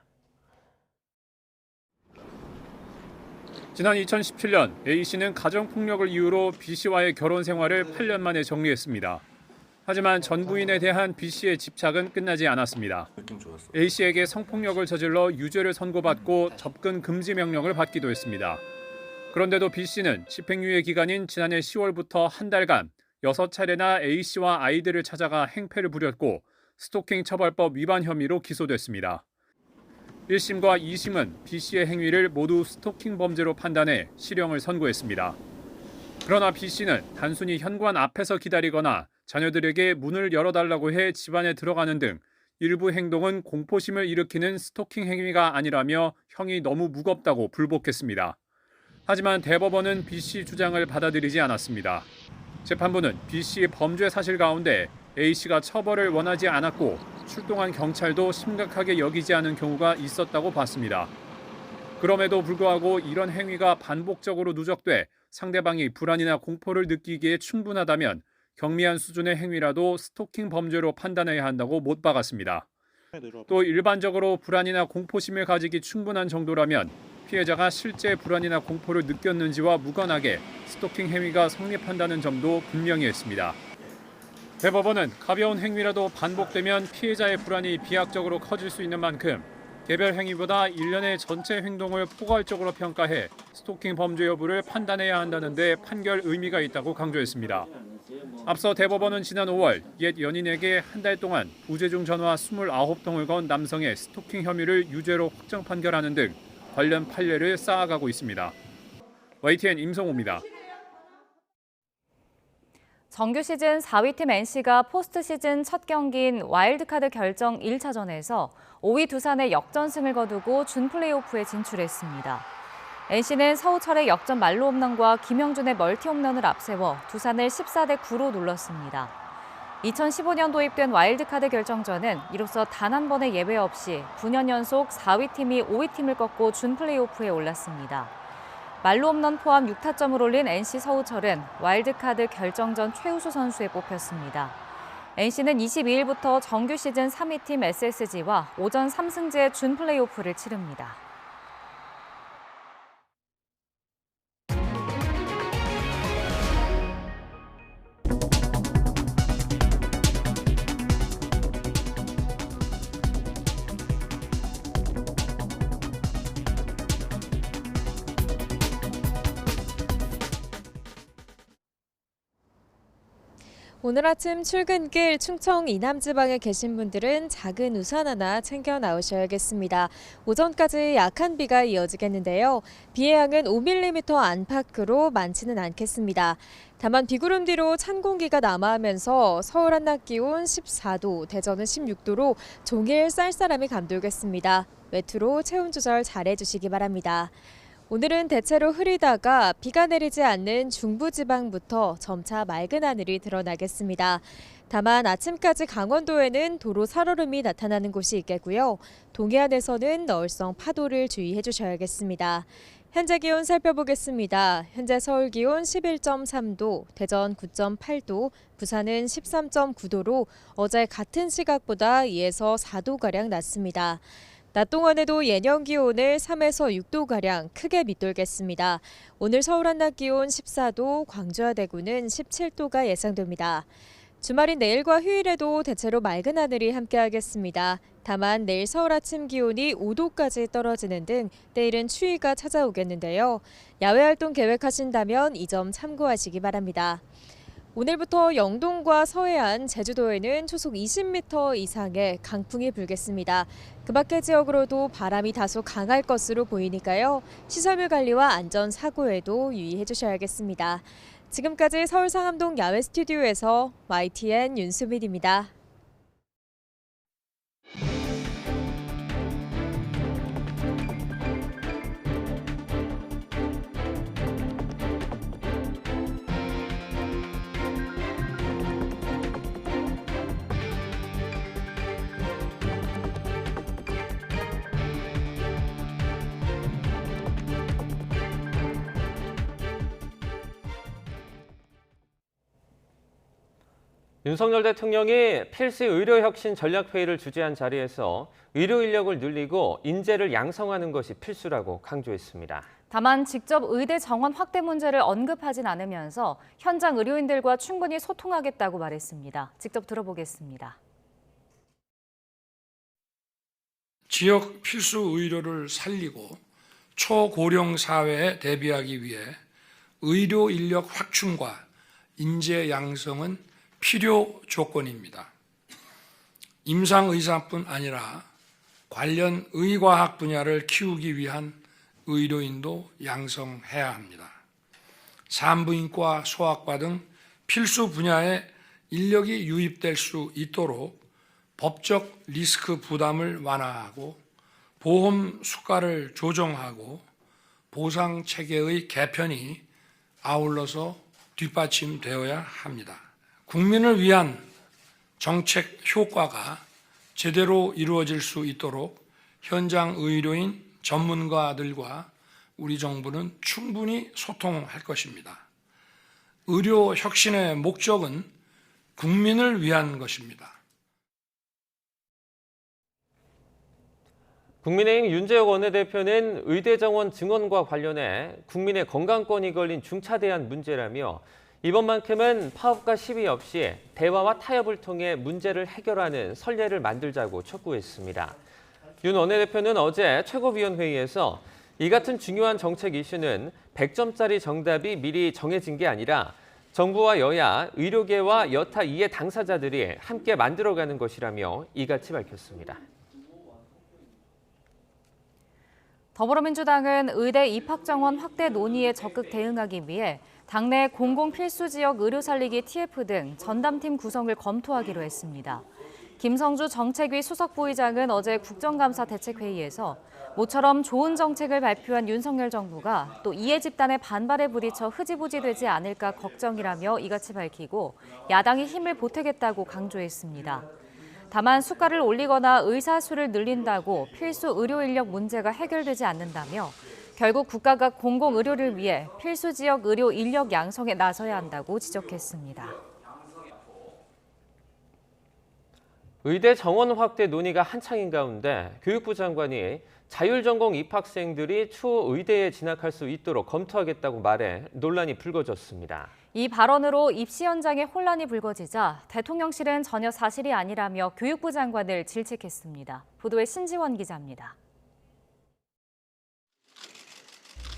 지난 2017년 A씨는 가정폭력을 이유로 B씨와의 결혼 생활을 8년 만에 정리했습니다. 하지만 전 부인에 대한 B씨의 집착은 끝나지 않았습니다. A씨에게 성폭력을 저질러 유죄를 선고받고 접근 금지 명령을 받기도 했습니다. 그런데도 B씨는 집행유예 기간인 지난해 10월부터 한 달간 6차례나 A씨와 아이들을 찾아가 행패를 부렸고 스토킹 처벌법 위반 혐의로 기소됐습니다. 1심과 2심은 B씨의 행위를 모두 스토킹 범죄로 판단해 실형을 선고했습니다. 그러나 B씨는 단순히 현관 앞에서 기다리거나 자녀들에게 문을 열어달라고 해 집안에 들어가는 등 일부 행동은 공포심을 일으키는 스토킹 행위가 아니라며 형이 너무 무겁다고 불복했습니다. 하지만 대법원은 B씨 주장을 받아들이지 않았습니다. 재판부는 B씨의 범죄 사실 가운데 A씨가 처벌을 원하지 않았고 출동한 경찰도 심각하게 여기지 않은 경우가 있었다고 봤습니다. 그럼에도 불구하고 이런 행위가 반복적으로 누적돼 상대방이 불안이나 공포를 느끼기에 충분하다면 경미한 수준의 행위라도 스토킹 범죄로 판단해야 한다고 못 박았습니다. 또 일반적으로 불안이나 공포심을 가지기 충분한 정도라면 피해자가 실제 불안이나 공포를 느꼈는지와 무관하게 스토킹 행위가 성립한다는 점도 분명히 했습니다. 대법원은 가벼운 행위라도 반복되면 피해자의 불안이 비약적으로 커질 수 있는 만큼 개별 행위보다 일련의 전체 행동을 포괄적으로 평가해 스토킹 범죄 여부를 판단해야 한다는 데 판결 의미가 있다고 강조했습니다. 앞서 대법원은 지난 5월 옛 연인에게 한 달 동안 부재중 전화 29통을 건 남성의 스토킹 혐의를 유죄로 확정 판결하는 등 관련 판례를 쌓아가고 있습니다. YTN 임성호입니다. 정규 시즌 4위 팀 NC가 포스트 시즌 첫 경기인 와일드카드 결정 1차전에서 5위 두산의 역전승을 거두고 준 플레이오프에 진출했습니다. NC는 서우철의 역전 말로 홈런과 김영준의 멀티 홈런을 앞세워 두산을 14대9로 눌렀습니다. 2015년 도입된 와일드카드 결정전은 이로써 단 한 번의 예외 없이 9년 연속 4위 팀이 5위 팀을 꺾고 준 플레이오프에 올랐습니다. 말로 홈런 포함 6타점을 올린 NC 서우철은 와일드카드 결정전 최우수 선수에 뽑혔습니다. NC는 22일부터 정규 시즌 3위 팀 SSG와 오전 3승제 준 플레이오프를 치릅니다. 오늘 아침 출근길 충청 이남지방에 계신 분들은 작은 우산 하나 챙겨 나오셔야겠습니다. 오전까지 약한 비가 이어지겠는데요. 비의 양은 5mm 안팎으로 많지는 않겠습니다. 다만 비구름 뒤로 찬 공기가 남하하면서 서울 한낮 기온 14도, 대전은 16도로 종일 쌀쌀함이 감돌겠습니다. 외투로 체온 조절 잘해주시기 바랍니다. 오늘은 대체로 흐리다가 비가 내리지 않는 중부지방부터 점차 맑은 하늘이 드러나겠습니다. 다만 아침까지 강원도에는 도로 살얼음이 나타나는 곳이 있겠고요. 동해안에서는 너울성 파도를 주의해 주셔야겠습니다. 현재 기온 살펴보겠습니다. 현재 서울 기온 11.3도, 대전 9.8도, 부산은 13.9도로 어제 같은 시각보다 2에서 4도가량 낮습니다. 낮 동안에도 예년 기온을 3에서 6도가량 크게 밑돌겠습니다. 오늘 서울 한낮 기온 14도, 광주와 대구는 17도가 예상됩니다. 주말인 내일과 휴일에도 대체로 맑은 하늘이 함께하겠습니다. 다만 내일 서울 아침 기온이 5도까지 떨어지는 등 내일은 추위가 찾아오겠는데요. 야외 활동 계획하신다면 이 점 참고하시기 바랍니다. 오늘부터 영동과 서해안, 제주도에는 초속 20m 이상의 강풍이 불겠습니다. 그 밖의 지역으로도 바람이 다소 강할 것으로 보이니까요. 시설물 관리와 안전 사고에도 유의해 주셔야겠습니다. 지금까지 서울 상암동 야외 스튜디오에서 YTN 윤수민입니다. 윤석열 대통령이 필수 의료혁신 전략회의를 주재한 자리에서 의료 인력을 늘리고 인재를 양성하는 것이 필수라고 강조했습니다. 다만 직접 의대 정원 확대 문제를 언급하진 않으면서 현장 의료인들과 충분히 소통하겠다고 말했습니다. 직접 들어보겠습니다. 지역 필수 의료를 살리고 초고령 사회에 대비하기 위해 의료 인력 확충과 인재 양성은 필요 조건입니다. 임상의사뿐 아니라 관련 의과학 분야를 키우기 위한 의료인도 양성해야 합니다. 산부인과, 소아과 등 필수 분야에 인력이 유입될 수 있도록 법적 리스크 부담을 완화하고 보험 수가를 조정하고 보상 체계의 개편이 아울러서 뒷받침되어야 합니다. 국민을 위한 정책 효과가 제대로 이루어질 수 있도록 현장 의료인 전문가들과 우리 정부는 충분히 소통할 것입니다. 의료 혁신의 목적은 국민을 위한 것입니다. 국민의힘 윤재욱 원내대표는 의대 정원 증원과 관련해 국민의 건강권이 걸린 중차대한 문제라며 이번만큼은 파업과 시위 없이 대화와 타협을 통해 문제를 해결하는 선례를 만들자고 촉구했습니다. 윤 원내대표는 어제 최고위원회의에서 이 같은 중요한 정책 이슈는 100점짜리 정답이 미리 정해진 게 아니라 정부와 여야, 의료계와 여타 이해 당사자들이 함께 만들어가는 것이라며 이같이 밝혔습니다. 더불어민주당은 의대 입학 정원 확대 논의에 적극 대응하기 위해 당내 공공필수지역 의료살리기 TF 등 전담팀 구성을 검토하기로 했습니다. 김성주 정책위 수석부의장은 어제 국정감사 대책회의에서 모처럼 좋은 정책을 발표한 윤석열 정부가 또 이해 집단의 반발에 부딪혀 흐지부지 되지 않을까 걱정이라며 이같이 밝히고 야당이 힘을 보태겠다고 강조했습니다. 다만 수가를 올리거나 의사 수를 늘린다고 필수 의료 인력 문제가 해결되지 않는다며 결국 국가가 공공의료를 위해 필수 지역 의료 인력 양성에 나서야 한다고 지적했습니다. 의대 정원 확대 논의가 한창인 가운데 교육부 장관이 자율전공 입학생들이 추후 의대에 진학할 수 있도록 검토하겠다고 말해 논란이 불거졌습니다. 이 발언으로 입시 현장에 혼란이 불거지자 대통령실은 전혀 사실이 아니라며 교육부 장관을 질책했습니다. 보도에 신지원 기자입니다.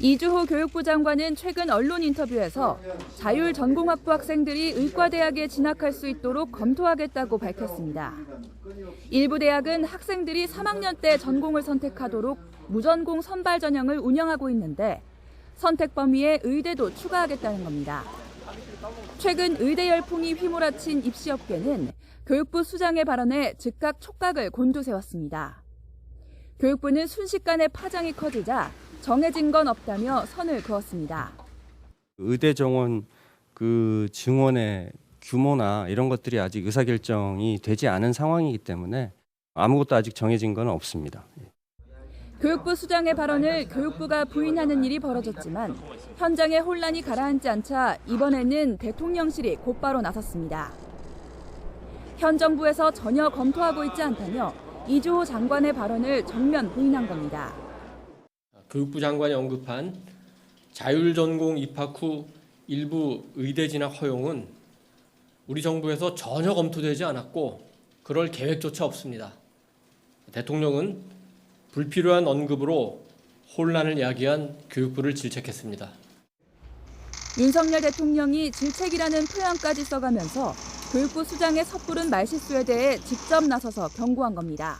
이주호 교육부 장관은 최근 언론 인터뷰에서 자율 전공학부 학생들이 의과대학에 진학할 수 있도록 검토하겠다고 밝혔습니다. 일부 대학은 학생들이 3학년 때 전공을 선택하도록 무전공 선발 전형을 운영하고 있는데 선택 범위에 의대도 추가하겠다는 겁니다. 최근 의대 열풍이 휘몰아친 입시업계는 교육부 수장의 발언에 즉각 촉각을 곤두세웠습니다. 교육부는 순식간에 파장이 커지자 정해진 건 없다며 선을 그었습니다. 의대 정원 증원의 규모나 이런 것들이 아직 의사결정이 되지 않은 상황이기 때문에 아무것도 아직 정해진 건 없습니다. 교육부 수장의 발언을 교육부가 부인하는 일이 벌어졌지만 현장의 혼란이 가라앉지 않자 이번에는 대통령실이 곧바로 나섰습니다. 현 정부에서 전혀 검토하고 있지 않다며 이주호 장관의 발언을 정면 부인한 겁니다. 교육부 장관이 언급한 자율전공 입학 후 일부 의대 진학 허용은 우리 정부에서 전혀 검토되지 않았고 그럴 계획조차 없습니다. 대통령은 불필요한 언급으로 혼란을 야기한 교육부를 질책했습니다. 윤석열 대통령이 질책이라는 표현까지 써가면서 교육부 수장의 섣부른 말실수에 대해 직접 나서서 경고한 겁니다.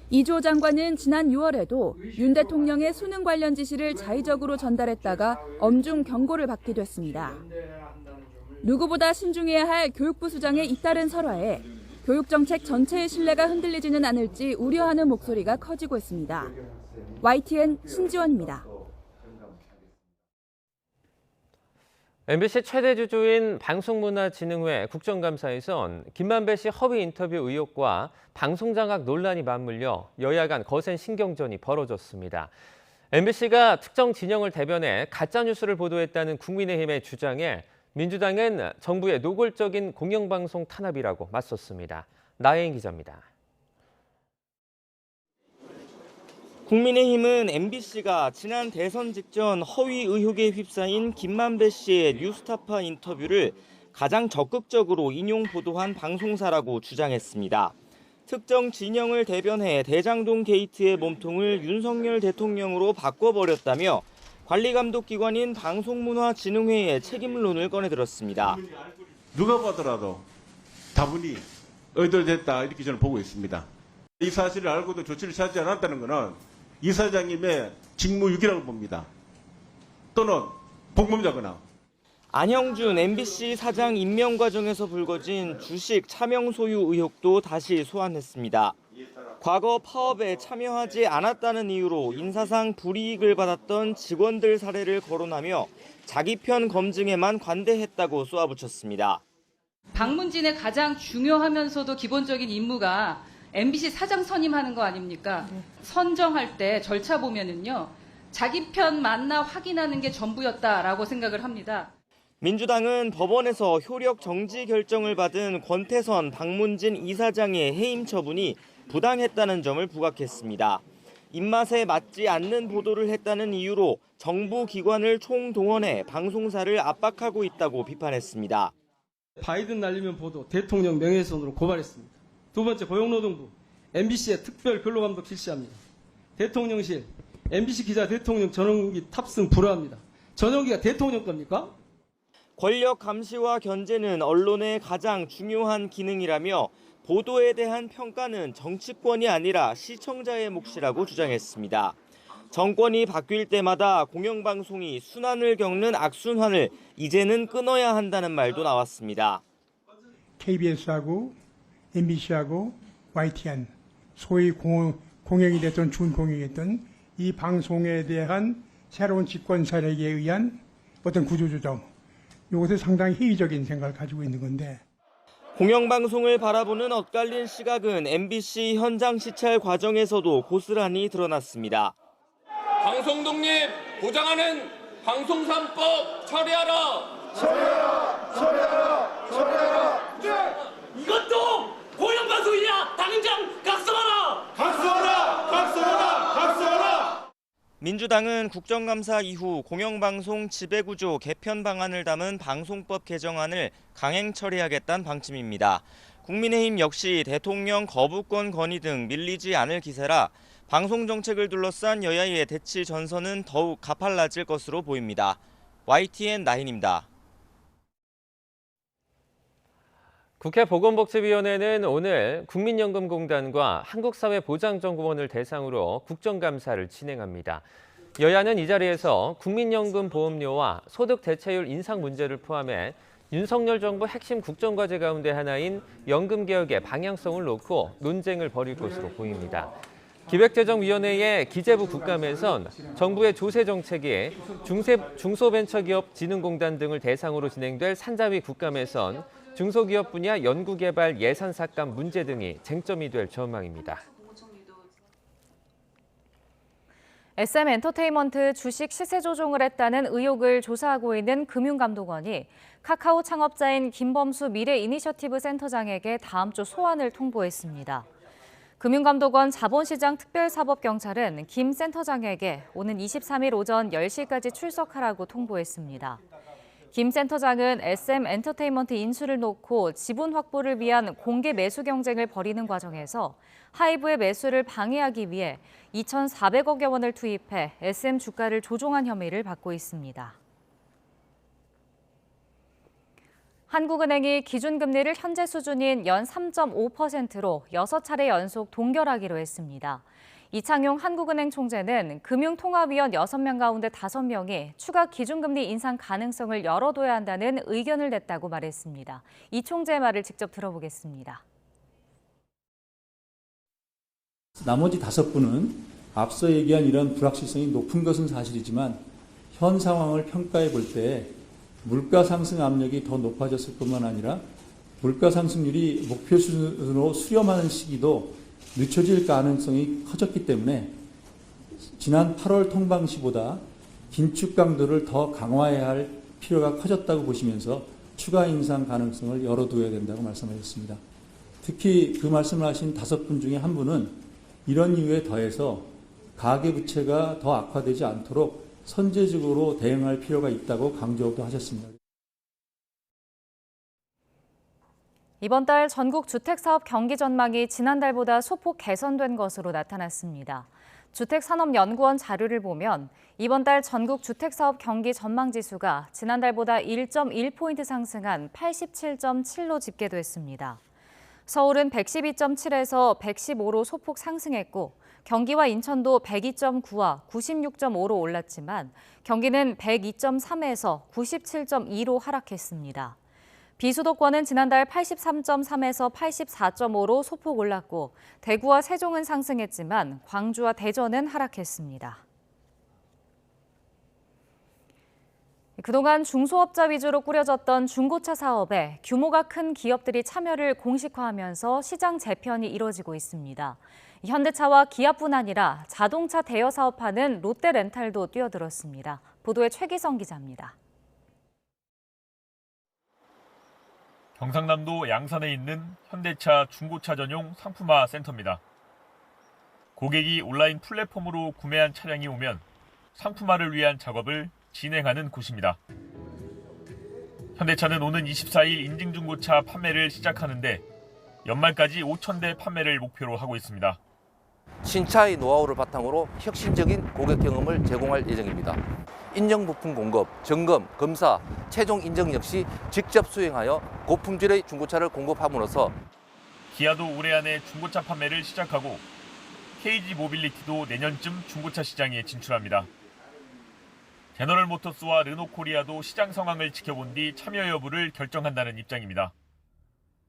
이주호 장관은 지난 6월에도 윤 대통령의 수능 관련 지시를 자의적으로 전달했다가 엄중 경고를 받기도 했습니다. 누구보다 신중해야 할 교육부 수장의 잇따른 설화에 교육정책 전체의 신뢰가 흔들리지는 않을지 우려하는 목소리가 커지고 있습니다. YTN 신지원입니다. MBC 최대 주주인 방송문화진흥회 국정감사에선 김만배 씨 허위 인터뷰 의혹과 방송장악 논란이 맞물려 여야 간 거센 신경전이 벌어졌습니다. MBC가 특정 진영을 대변해 가짜뉴스를 보도했다는 국민의힘의 주장에 민주당은 정부의 노골적인 공영방송 탄압이라고 맞섰습니다. 나혜인 기자입니다. 국민의힘은 MBC가 지난 대선 직전 허위 의혹에 휩싸인 김만배 씨의 뉴스타파 인터뷰를 가장 적극적으로 인용 보도한 방송사라고 주장했습니다. 특정 진영을 대변해 대장동 게이트의 몸통을 윤석열 대통령으로 바꿔버렸다며 관리감독기관인 방송문화진흥회의 책임론을 꺼내들었습니다. 누가 보더라도 다분히 의도됐다 이렇게 저는 보고 있습니다. 이 사실을 알고도 조치를 취하지 않았다는 것은 이사장님의 직무유기라고 봅니다. 또는 공범자거나. 안형준 MBC 사장 임명 과정에서 불거진 주식 차명 소유 의혹도 다시 소환했습니다. 과거 파업에 참여하지 않았다는 이유로 인사상 불이익을 받았던 직원들 사례를 거론하며 자기 편 검증에만 관대했다고 쏘아붙였습니다. 방문진의 가장 중요하면서도 기본적인 임무가 MBC 사장 선임하는 거 아닙니까? 선정할 때 절차 보면은요, 자기 편 맞나 확인하는 게 전부였다라고 생각을 합니다. 민주당은 법원에서 효력 정지 결정을 받은 권태선 방문진 이사장의 해임 처분이 부당했다는 점을 부각했습니다. 입맛에 맞지 않는 보도를 했다는 이유로 정부 기관을 총동원해 방송사를 압박하고 있다고 비판했습니다. 바이든 날리면 보도 대통령 명예훼손으로 고발했습니다. 두 번째 고용노동부 MBC의 특별 근로감독 실시합니다. 대통령실 MBC 기자 대통령 전용기 탑승 불허합니다. 전용기가 대통령 겁니까? 권력 감시와 견제는 언론의 가장 중요한 기능이라며 보도에 대한 평가는 정치권이 아니라 시청자의 몫이라고 주장했습니다. 정권이 바뀔 때마다 공영방송이 순환을 겪는 악순환을 이제는 끊어야 한다는 말도 나왔습니다. KBS하고 MBC하고 YTN, 소위 공영이 됐던 준공영이 됐던 이 방송에 대한 새로운 집권 세력에 의한 어떤 구조조정, 이것은 상당히 회의적인 생각을 가지고 있는 건데. 공영방송을 바라보는 엇갈린 시각은 MBC 현장 시찰 과정에서도 고스란히 드러났습니다. 방송 독립 보장하는 방송 3법 처리하라! 처리하라! 처리하라! 처리하라! 이것도 공영방송이냐! 당장 각성하라! 각성하라! 각성하라! 각성하라! 민주당은 국정감사 이후 공영방송 지배구조 개편 방안을 담은 방송법 개정안을 강행 처리하겠다는 방침입니다. 국민의힘 역시 대통령 거부권 건의 등 밀리지 않을 기세라 방송 정책을 둘러싼 여야의 대치 전선은 더욱 가팔라질 것으로 보입니다. YTN 나인입니다. 국회 보건복지위원회는 오늘 국민연금공단과 한국사회보장정보원을 대상으로 국정감사를 진행합니다. 여야는 이 자리에서 국민연금 보험료와 소득 대체율 인상 문제를 포함해 윤석열 정부 핵심 국정과제 가운데 하나인 연금개혁의 방향성을 놓고 논쟁을 벌일 것으로 보입니다. 기획재정위원회의 기재부 국감에선 정부의 조세 정책이 중소벤처기업진흥공단 등을 대상으로 진행될 산자위 국감에선 중소기업 분야 연구개발 예산 삭감 문제 등이 쟁점이 될 전망입니다. SM 엔터테인먼트 주식 시세 조종을 했다는 의혹을 조사하고 있는 금융감독원이 카카오 창업자인 김범수 미래이니셔티브 센터장에게 다음 주 소환을 통보했습니다. 금융감독원 자본시장 특별사법경찰은 김 센터장에게 오는 23일 오전 10시까지 출석하라고 통보했습니다. 김 센터장은 SM 엔터테인먼트 인수를 놓고 지분 확보를 위한 공개 매수 경쟁을 벌이는 과정에서 하이브의 매수를 방해하기 위해 2,400억여 원을 투입해 SM 주가를 조종한 혐의를 받고 있습니다. 한국은행이 기준금리를 현재 수준인 연 3.5%로 6차례 연속 동결하기로 했습니다. 이창용 한국은행 총재는 금융통화위원 6명 가운데 5명이 추가 기준금리 인상 가능성을 열어둬야 한다는 의견을 냈다고 말했습니다. 이 총재의 말을 직접 들어보겠습니다. 나머지 5분은 앞서 얘기한 이런 불확실성이 높은 것은 사실이지만 현 상황을 평가해 볼 때 물가 상승 압력이 더 높아졌을 뿐만 아니라 물가 상승률이 목표 수준으로 수렴하는 시기도 늦춰질 가능성이 커졌기 때문에 지난 8월 통방시보다 긴축 강도를 더 강화해야 할 필요가 커졌다고 보시면서 추가 인상 가능성을 열어둬야 된다고 말씀하셨습니다. 특히 그 말씀을 하신 5분 중에 한 분은 이런 이유에 더해서 가계부채가 더 악화되지 않도록 선제적으로 대응할 필요가 있다고 강조도 하셨습니다. 이번 달 전국 주택사업 경기 전망이 지난달보다 소폭 개선된 것으로 나타났습니다. 주택산업연구원 자료를 보면 이번 달 전국 주택사업 경기 전망지수가 지난달보다 1.1포인트 상승한 87.7로 집계됐습니다. 서울은 112.7에서 115로 소폭 상승했고 경기와 인천도 102.9와 96.5로 올랐지만 경기는 102.3에서 97.2로 하락했습니다. 비수도권은 지난달 83.3에서 84.5로 소폭 올랐고 대구와 세종은 상승했지만 광주와 대전은 하락했습니다. 그동안 중소업자 위주로 꾸려졌던 중고차 사업에 규모가 큰 기업들이 참여를 공식화하면서 시장 재편이 이뤄지고 있습니다. 현대차와 기아뿐 아니라 자동차 대여 사업하는 롯데렌탈도 뛰어들었습니다. 보도에 최기성 기자입니다. 경상남도 양산에 있는 현대차 중고차 전용 상품화 센터입니다. 고객이 온라인 플랫폼으로 구매한 차량이 오면 상품화를 위한 작업을 진행하는 곳입니다. 현대차는 오는 24일 인증중고차 판매를 시작하는데 연말까지 5,000대 판매를 목표로 하고 있습니다. 신차의 노하우를 바탕으로 혁신적인 고객 경험을 제공할 예정입니다. 인정 부품 공급, 점검, 검사, 최종 인정 역시 직접 수행하여 고품질의 중고차를 공급함으로써 기아도 올해 안에 중고차 판매를 시작하고 KG 모빌리티도 내년쯤 중고차 시장에 진출합니다. 제너럴모터스와 르노코리아도 시장 상황을 지켜본 뒤 참여 여부를 결정한다는 입장입니다.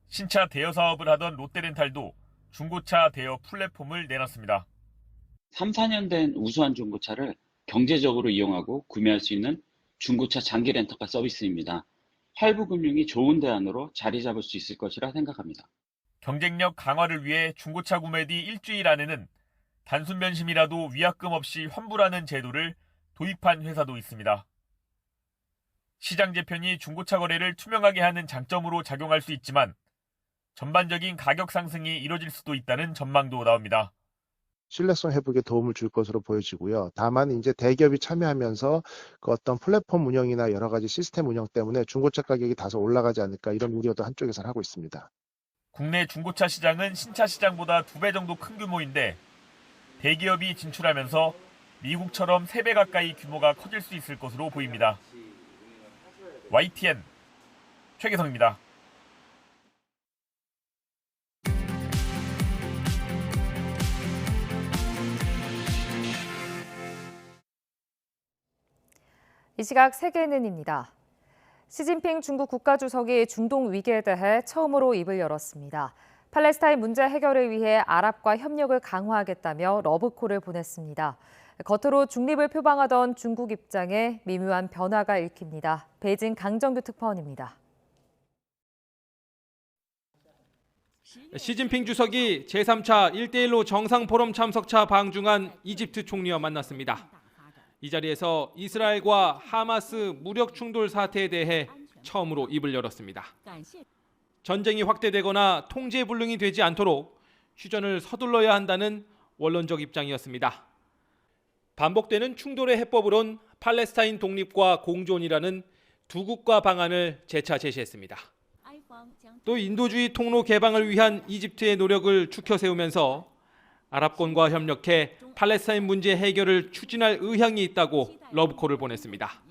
신차 대여 사업을 하던 롯데렌탈도 중고차 대여 플랫폼을 내놨습니다. 3, 4년 된 우수한 중고차를 경제적으로 이용하고 구매할 수 있는 중고차 장기 렌터카 서비스입니다. 할부 금융이 좋은 대안으로 자리 잡을 수 있을 것이라 생각합니다. 경쟁력 강화를 위해 중고차 구매 뒤 일주일 안에는 단순 변심이라도 위약금 없이 환불하는 제도를 도입한 회사도 있습니다. 시장 재편이 중고차 거래를 투명하게 하는 장점으로 작용할 수 있지만 전반적인 가격 상승이 이뤄질 수도 있다는 전망도 나옵니다. 신뢰성 회복에 도움을 줄 것으로 보여지고요. 다만 이제 대기업이 참여하면서 그 어떤 플랫폼 운영이나 여러 가지 시스템 운영 때문에 중고차 가격이 다소 올라가지 않을까 이런 우려도 한쪽에서는 하고 있습니다. 국내 중고차 시장은 신차 시장보다 2배 정도 큰 규모인데 대기업이 진출하면서 미국처럼 3배 가까이 규모가 커질 수 있을 것으로 보입니다. YTN 최기성입니다. 이 시각 세계는입니다. 시진핑 중국 국가주석이 중동 위기에 대해 처음으로 입을 열었습니다. 팔레스타인 문제 해결을 위해 아랍과 협력을 강화하겠다며 러브콜을 보냈습니다. 겉으로 중립을 표방하던 중국 입장에 미묘한 변화가 읽힙니다. 베이징 강정규 특파원입니다. 시진핑 주석이 제3차 1대1로 정상포럼 참석차 방중한 이집트 총리와 만났습니다. 이 자리에서 이스라엘과 하마스 무력 충돌 사태에 대해 처음으로 입을 열었습니다. 전쟁이 확대되거나 통제 불능이 되지 않도록 휴전을 서둘러야 한다는 원론적 입장이었습니다. 반복되는 충돌의 해법으론 팔레스타인 독립과 공존이라는 두 국가 방안을 재차 제시했습니다. 또 인도주의 통로 개방을 위한 이집트의 노력을 추켜 세우면서 아랍권과 협력해 팔레스타인 문제 해결을 추진할 의향이 있다고 러브콜을 보냈습니다.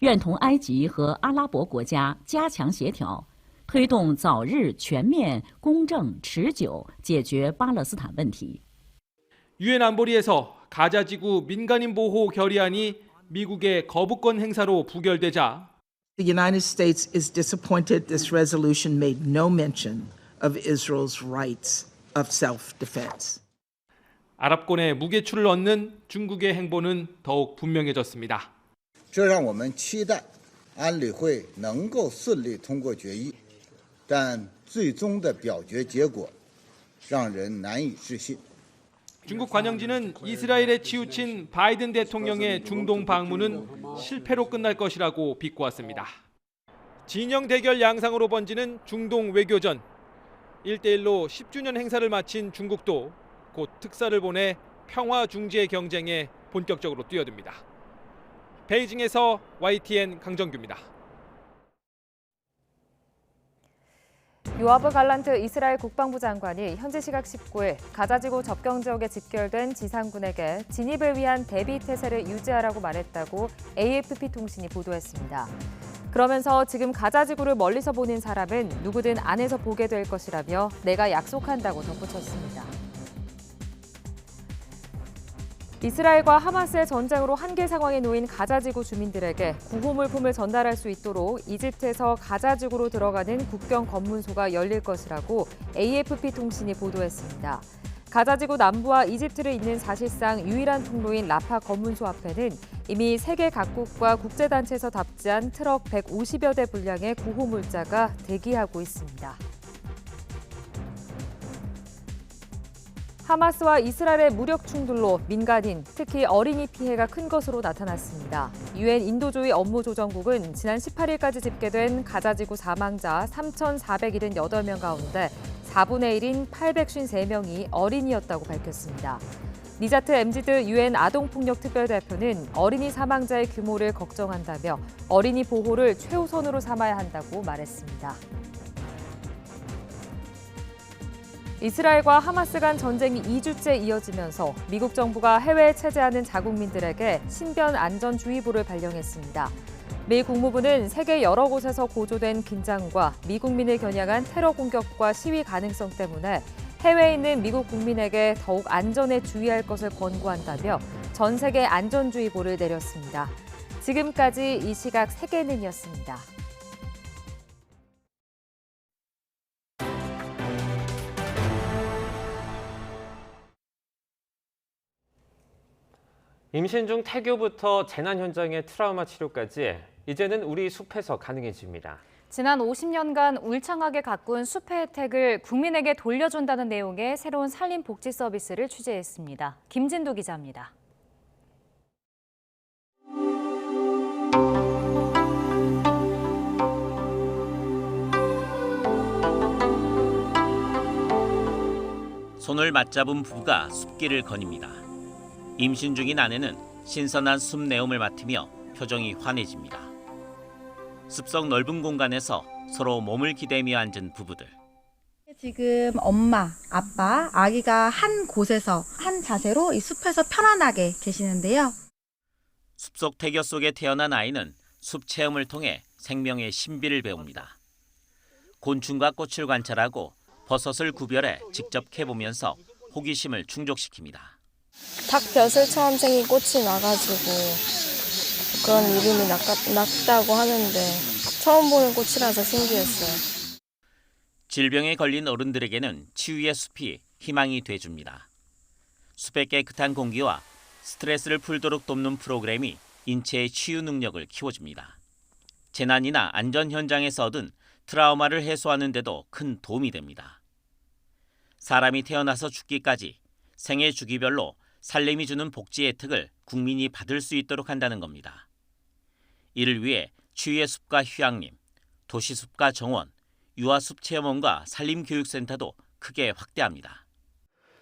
愿同埃及和阿拉伯国家加强协调，推动早日全面、公正、持久解决巴勒斯坦问题。 유엔 안보리에서 가자 지구 민간인 보호 결의안이 미국의 거부권 행사로 부결되자 The United States is disappointed this resolution made no mention of Israel's rights of self-defense. 아랍권에 무게추를 얻는 중국의 행보는 더욱 분명해졌습니다. 这让我们期待安理会能够顺利通过决议，但最终的表决结果让人难以置信。 중국 관영지는 이스라엘에 치우친 바이든 대통령의 중동 방문은 실패로 끝날 것이라고 비꼬았습니다. 진영 대결 양상으로 번지는 중동 외교전. 1대1로 10주년 행사를 마친 중국도 곧 특사를 보내 평화 중재 경쟁에 본격적으로 뛰어듭니다. 베이징에서 YTN 강정규입니다. 요아브 갈란트 이스라엘 국방부 장관이 현지 시각 19일 가자지구 접경 지역에 집결된 지상군에게 진입을 위한 대비 태세를 유지하라고 말했다고 AFP 통신이 보도했습니다. 그러면서 지금 가자지구를 멀리서 보는 사람은 누구든 안에서 보게 될 것이라며 내가 약속한다고 덧붙였습니다. 이스라엘과 하마스의 전쟁으로 한계 상황에 놓인 가자지구 주민들에게 구호물품을 전달할 수 있도록 이집트에서 가자지구로 들어가는 국경 검문소가 열릴 것이라고 AFP 통신이 보도했습니다. 가자지구 남부와 이집트를 잇는 사실상 유일한 통로인 라파 검문소 앞에는 이미 세계 각국과 국제단체에서 답지한 트럭 150여 대 분량의 구호물자가 대기하고 있습니다. 하마스와 이스라엘의 무력 충돌로 민간인, 특히 어린이 피해가 큰 것으로 나타났습니다. 유엔 인도주의 업무조정국은 지난 18일까지 집계된 가자지구 사망자 3,478명 가운데 4분의 1인 853명이 어린이였다고 밝혔습니다. 니자트 엠지드 유엔 아동폭력특별대표는 어린이 사망자의 규모를 걱정한다며 어린이 보호를 최우선으로 삼아야 한다고 말했습니다. 이스라엘과 하마스 간 전쟁이 2주째 이어지면서 미국 정부가 해외에 체제하는 자국민들에게 신변 안전주의보를 발령했습니다. 미 국무부는 세계 여러 곳에서 고조된 긴장과 미국민을 겨냥한 테러 공격과 시위 가능성 때문에 해외에 있는 미국 국민에게 더욱 안전에 주의할 것을 권고한다며 전 세계 안전주의보를 내렸습니다. 지금까지 이 시각 세계는이었습니다. 임신 중 태교부터 재난 현장의 트라우마 치료까지 이제는 우리 숲에서 가능해집니다. 지난 50년간 울창하게 가꾼 숲의 혜택을 국민에게 돌려준다는 내용의 새로운 산림복지 서비스를 취재했습니다. 김진도 기자입니다. 손을 맞잡은 부부가 숲길을 거닙니다. 임신 중인 아내는 신선한 숲 내음을 맡으며 표정이 환해집니다. 숲속 넓은 공간에서 서로 몸을 기대며 앉은 부부들. 지금 엄마, 아빠, 아기가 한 곳에서 한 자세로 이 숲에서 편안하게 계시는데요. 숲속 태교 속에 태어난 아이는 숲 체험을 통해 생명의 신비를 배웁니다. 곤충과 꽃을 관찰하고 버섯을 구별해 직접 캐보면서 호기심을 충족시킵니다. 닭벼슬 처럼 생긴 꽃이 나가지고 그런 이름이 났다고 하는데 처음 보는 꽃이라서 신기했어요. 질병에 걸린 어른들에게는 치유의 숲이 희망이 돼줍니다. 숲의 깨끗한 공기와 스트레스를 풀도록 돕는 프로그램이 인체의 치유 능력을 키워줍니다. 재난이나 안전 현장에서 얻은 트라우마를 해소하는 데도 큰 도움이 됩니다. 사람이 태어나서 죽기까지 생애 주기별로 살림이 주는 복지 혜택을 국민이 받을 수 있도록 한다는 겁니다. 이를 위해 추위의 숲과 휴양림, 도시숲과 정원, 유아숲 체험원과 산림교육센터도 크게 확대합니다.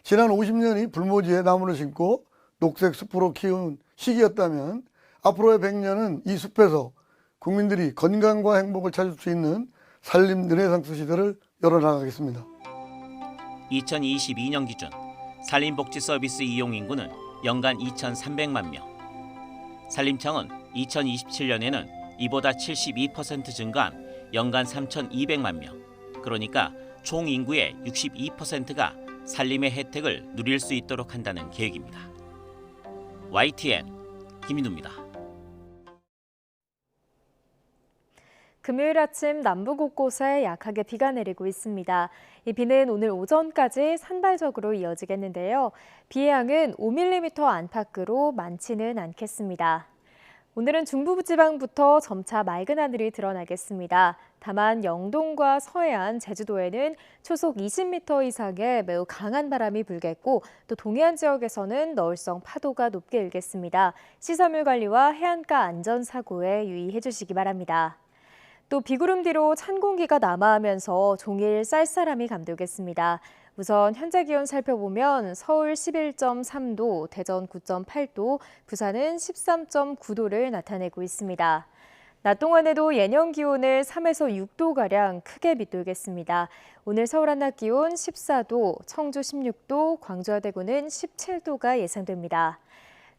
지난 50년이 불모지에 나무를 심고 녹색 숲으로 키운 시기였다면 앞으로의 100년은 이 숲에서 국민들이 건강과 행복을 찾을 수 있는 산림 르네상스 시대를 열어나가겠습니다. 2022년 기준 산림복지 서비스 이용 인구는 연간 2,300만 명. 산림청은 2027년에는 이보다 72% 증가한 연간 3,200만 명. 그러니까 총 인구의 62%가 산림의 혜택을 누릴 수 있도록 한다는 계획입니다. YTN 김인우입니다. 금요일 아침 남부 곳곳에 약하게 비가 내리고 있습니다. 이 비는 오늘 오전까지 산발적으로 이어지겠는데요. 비의 양은 5mm 안팎으로 많지는 않겠습니다. 오늘은 중부지방부터 점차 맑은 하늘이 드러나겠습니다. 다만 영동과 서해안, 제주도에는 초속 20m 이상의 매우 강한 바람이 불겠고 또 동해안 지역에서는 너울성 파도가 높게 일겠습니다. 시설물 관리와 해안가 안전사고에 유의해 주시기 바랍니다. 또 비구름 뒤로 찬 공기가 남하하면서 종일 쌀쌀함이 감돌겠습니다. 우선 현재 기온 살펴보면 서울 11.3도, 대전 9.8도, 부산은 13.9도를 나타내고 있습니다. 낮 동안에도 예년 기온을 3에서 6도가량 크게 밑돌겠습니다. 오늘 서울 한낮 기온 14도, 청주 16도, 광주와 대구는 17도가 예상됩니다.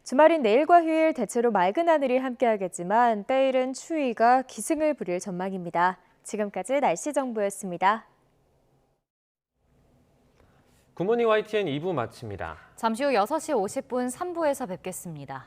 주말인 내일과 휴일 대체로 맑은 하늘이 함께하겠지만 때일은 추위가 기승을 부릴 전망입니다. 지금까지 날씨 정보였습니다. 굿모닝 YTN 2부 마칩니다. 잠시 후 6시 50분 3부에서 뵙겠습니다.